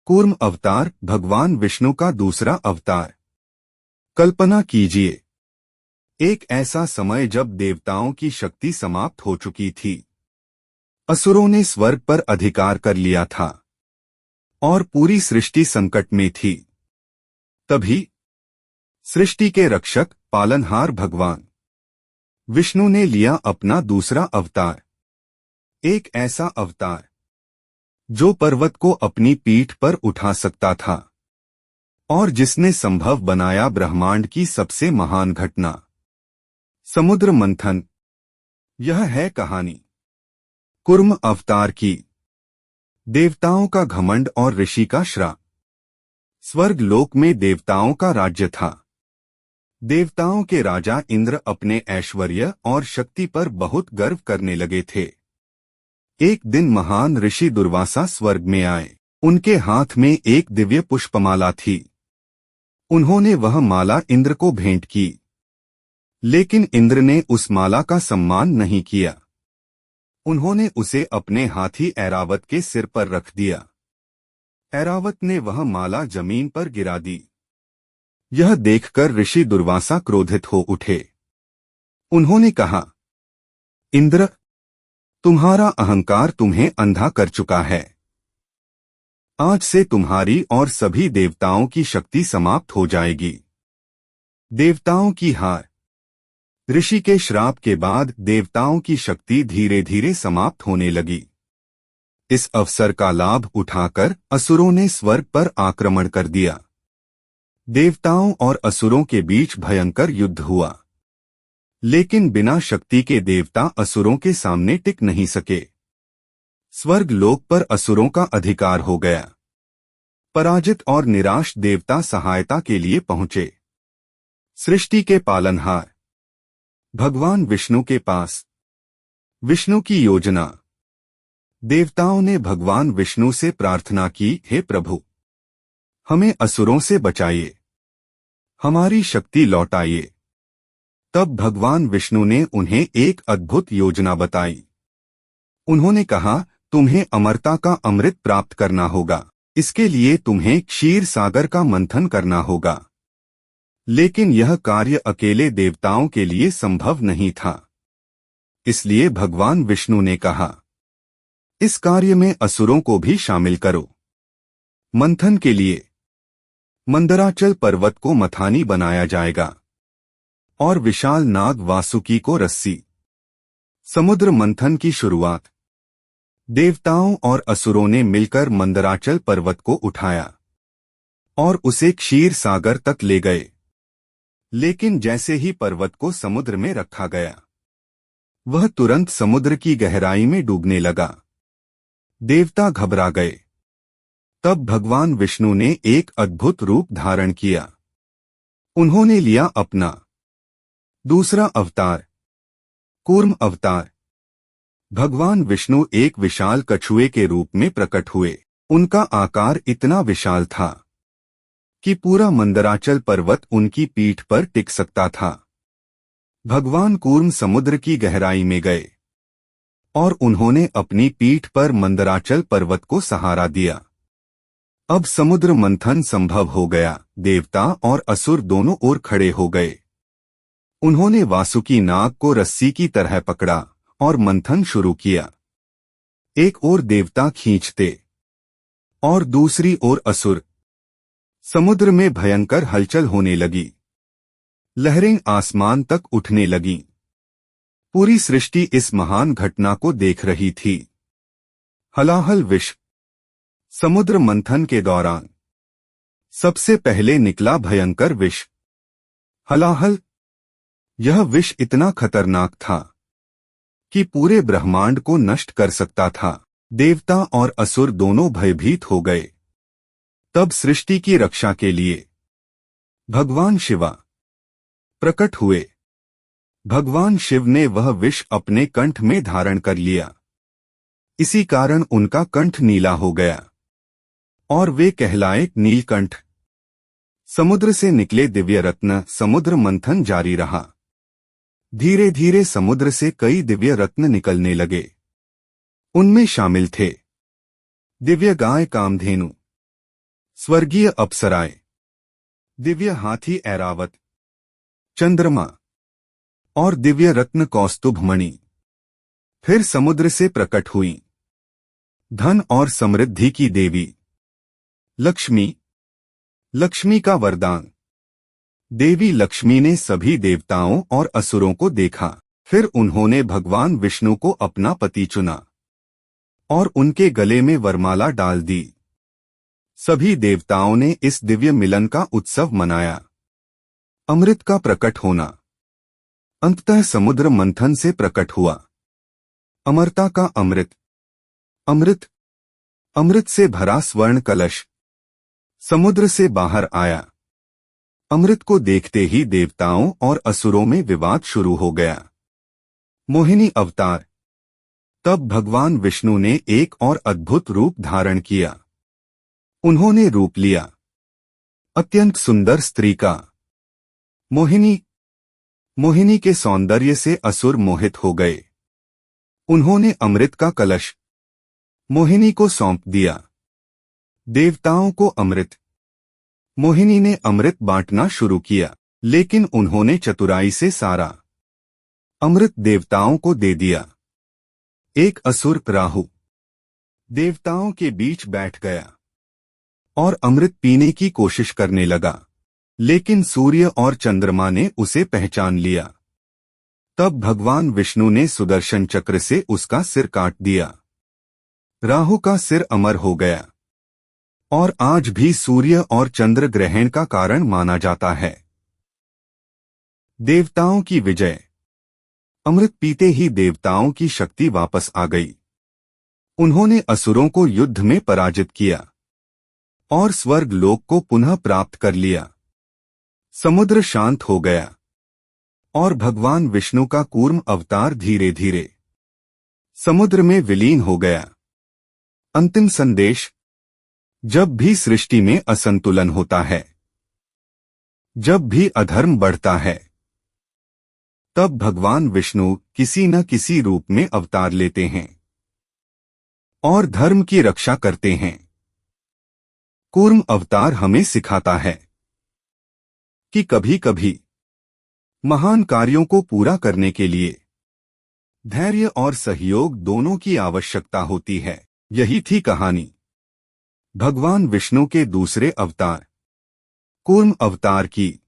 कूर्म अवतार भगवान विष्णु का दूसरा अवतार। कल्पना कीजिए, एक ऐसा समय जब देवताओं की शक्ति समाप्त हो चुकी थी। असुरों ने स्वर्ग पर अधिकार कर लिया था और पूरी सृष्टि संकट में थी। तभी सृष्टि के रक्षक पालनहार भगवान विष्णु ने लिया अपना दूसरा अवतार। एक ऐसा अवतार जो पर्वत को अपनी पीठ पर उठा सकता था और जिसने संभव बनाया ब्रह्मांड की सबसे महान घटना, समुद्र मंथन। यह है कहानी कूर्म अवतार की। देवताओं का घमंड और ऋषि का श्राप। स्वर्ग लोक में देवताओं का राज्य था। देवताओं के राजा इंद्र अपने ऐश्वर्य और शक्ति पर बहुत गर्व करने लगे थे। एक दिन महान ऋषि दुर्वासा स्वर्ग में आए। उनके हाथ में एक दिव्य पुष्पमाला थी। उन्होंने वह माला इंद्र को भेंट की, लेकिन इंद्र ने उस माला का सम्मान नहीं किया। उन्होंने उसे अपने हाथी ऐरावत के सिर पर रख दिया। ऐरावत ने वह माला जमीन पर गिरा दी। यह देखकर ऋषि दुर्वासा क्रोधित हो उठे। उन्होंने कहा, इंद्र, तुम्हारा अहंकार तुम्हें अंधा कर चुका है। आज से तुम्हारी और सभी देवताओं की शक्ति समाप्त हो जाएगी। देवताओं की हार। ऋषि के श्राप के बाद देवताओं की शक्ति धीरे धीरे समाप्त होने लगी। इस अवसर का लाभ उठाकर असुरों ने स्वर्ग पर आक्रमण कर दिया। देवताओं और असुरों के बीच भयंकर युद्ध हुआ, लेकिन बिना शक्ति के देवता असुरों के सामने टिक नहीं सके। स्वर्ग लोक पर असुरों का अधिकार हो गया। पराजित और निराश देवता सहायता के लिए पहुंचे। सृष्टि के पालनहार भगवान विष्णु के पास। विष्णु की योजना। देवताओं ने भगवान विष्णु से प्रार्थना की, हे प्रभु, हमें असुरों से बचाइए, हमारी शक्ति लौटाइए। तब भगवान विष्णु ने उन्हें एक अद्भुत योजना बताई। उन्होंने कहा, तुम्हें अमरता का अमृत प्राप्त करना होगा। इसके लिए तुम्हें क्षीर सागर का मंथन करना होगा। लेकिन यह कार्य अकेले देवताओं के लिए संभव नहीं था। इसलिए भगवान विष्णु ने कहा, इस कार्य में असुरों को भी शामिल करो। मंथन के लिए मंदराचल पर्वत को मथानी बनाया जाएगा और विशाल नाग वासुकी को रस्सी। समुद्र मंथन की शुरुआत। देवताओं और असुरों ने मिलकर मंदराचल पर्वत को उठाया और उसे क्षीर सागर तक ले गए। लेकिन जैसे ही पर्वत को समुद्र में रखा गया, वह तुरंत समुद्र की गहराई में डूबने लगा। देवता घबरा गए। तब भगवान विष्णु ने एक अद्भुत रूप धारण किया। उन्होंने लिया अपना दूसरा अवतार, कूर्म अवतार। भगवान विष्णु एक विशाल कछुए के रूप में प्रकट हुए। उनका आकार इतना विशाल था कि पूरा मंदराचल पर्वत उनकी पीठ पर टिक सकता था। भगवान कूर्म समुद्र की गहराई में गए और उन्होंने अपनी पीठ पर मंदराचल पर्वत को सहारा दिया। अब समुद्र मंथन संभव हो गया। देवता और असुर दोनों ओर खड़े हो गए। उन्होंने वासुकी नाग को रस्सी की तरह पकड़ा और मंथन शुरू किया। एक ओर देवता खींचते और दूसरी ओर असुर। समुद्र में भयंकर हलचल होने लगी। लहरें आसमान तक उठने लगीं। पूरी सृष्टि इस महान घटना को देख रही थी। हलाहल विष। समुद्र मंथन के दौरान सबसे पहले निकला भयंकर विष, हलाहल। यह विष इतना खतरनाक था कि पूरे ब्रह्मांड को नष्ट कर सकता था। देवता और असुर दोनों भयभीत हो गए। तब सृष्टि की रक्षा के लिए भगवान शिवा प्रकट हुए। भगवान शिव ने वह विष अपने कंठ में धारण कर लिया। इसी कारण उनका कंठ नीला हो गया और वे कहलाए नीलकंठ। समुद्र से निकले दिव्य रत्न। समुद्र मंथन जारी रहा। धीरे धीरे समुद्र से कई दिव्य रत्न निकलने लगे। उनमें शामिल थे दिव्य गाय कामधेनु, स्वर्गीय अप्सराएं, दिव्य हाथी ऐरावत, चंद्रमा और दिव्य रत्न कौस्तुभ मणि फिर समुद्र से प्रकट हुई। धन और समृद्धि की देवी लक्ष्मी। लक्ष्मी का वरदान। देवी लक्ष्मी ने सभी देवताओं और असुरों को देखा। फिर उन्होंने भगवान विष्णु को अपना पति चुना और उनके गले में वरमाला डाल दी। सभी देवताओं ने इस दिव्य मिलन का उत्सव मनाया। अमृत का प्रकट होना। अंततः समुद्र मंथन से प्रकट हुआ। अमरता का अमृत। अमृत। अमृत से भरा स्वर्ण कलश समुद्र से बाहर आया। अमृत को देखते ही देवताओं और असुरों में विवाद शुरू हो गया। मोहिनी अवतार। तब भगवान विष्णु ने एक और अद्भुत रूप धारण किया। उन्होंने रूप लिया अत्यंत सुंदर स्त्री का। मोहिनी। मोहिनी के सौंदर्य से असुर मोहित हो गए। उन्होंने अमृत का कलश मोहिनी को सौंप दिया। देवताओं को अमृत। मोहिनी ने अमृत बांटना शुरू किया, लेकिन उन्होंने चतुराई से सारा अमृत देवताओं को दे दिया। एक असुर राहु देवताओं के बीच बैठ गया और अमृत पीने की कोशिश करने लगा, लेकिन सूर्य और चंद्रमा ने उसे पहचान लिया। तब भगवान विष्णु ने सुदर्शन चक्र से उसका सिर काट दिया। राहु का सिर अमर हो गया और आज भी सूर्य और चंद्र ग्रहण का कारण माना जाता है। देवताओं की विजय। अमृत पीते ही देवताओं की शक्ति वापस आ गई। उन्होंने असुरों को युद्ध में पराजित किया और स्वर्ग लोक को पुनः प्राप्त कर लिया। समुद्र शांत हो गया और भगवान विष्णु का कूर्म अवतार धीरे धीरे समुद्र में विलीन हो गया। अंतिम संदेश। जब भी सृष्टि में असंतुलन होता है, जब भी अधर्म बढ़ता है, तब भगवान विष्णु किसी न किसी रूप में अवतार लेते हैं और धर्म की रक्षा करते हैं। कूर्म अवतार हमें सिखाता है कि कभी कभी महान कार्यों को पूरा करने के लिए धैर्य और सहयोग दोनों की आवश्यकता होती है। यही थी कहानी भगवान विष्णु के दूसरे अवतार कूर्म अवतार की।